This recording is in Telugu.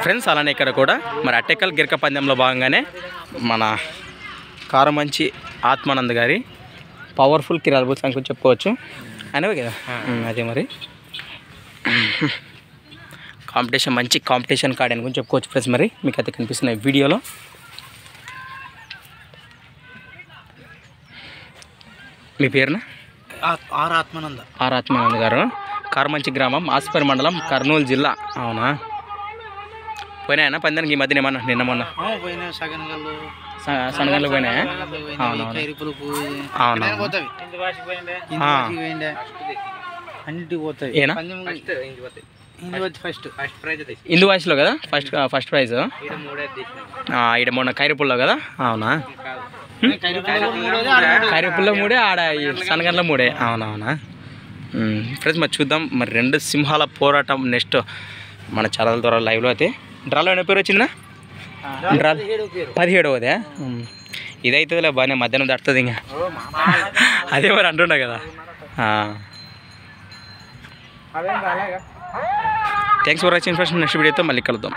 ఫ్రెండ్స్ అలానే ఇక్కడ కూడా మరి అట్టెక్కల్ గిరక పందెంలో భాగంగానే మన కారమంచి ఆత్మానంద్ గారి పవర్ఫుల్ కిరాల బుల్స్ అని చెప్పుకోవచ్చు అనేవి కదా. అదే మరి కాంపిటీషన్ మంచి కాంపిటీషన్ కార్డ్ అని గురించి చెప్పుకోవచ్చు ఫ్రెండ్స్. మరి మీకు అయితే కనిపిస్తున్న వీడియోలో మీ పేరున ఆర్ ఆత్మానంద్ గారు, కారమంచి గ్రామం, ఆస్పరి మండలం, కర్నూలు జిల్లా. అవునా? పోయినాయన్నా పందానికి ఈ మధ్యన ఏమన్నా నిన్న మొన్న సనగళ్ళు పోయినాయా? ఏనా ఇందు వాయిస్లో కదా ఫస్ట్ ప్రైజ్ ఇక్కడ మొన్న ఖైరపుల్లో కదా. అవునా? ఖైరపుల్లో 3 ఆడ సనగండ్ల 3. అవునవునా ఫ్రెండ్స్? మరి చూద్దాం మరి 2 సింహాల పోరాటం నెక్స్ట్ మన ఛానల్ ద్వారా లైవ్లో. అయితే డ్రాలో ఏమైనా పేరు వచ్చిందా? డ్రా 17వదే. ఇదైతుందిలే బాగానే, మధ్యాహ్నం దాటుతుంది ఇంకా. అదే మరి అంటుండే కదా. Thanks for watching friends. Next వీడియోతో మళ్ళీ కలుద్దాం.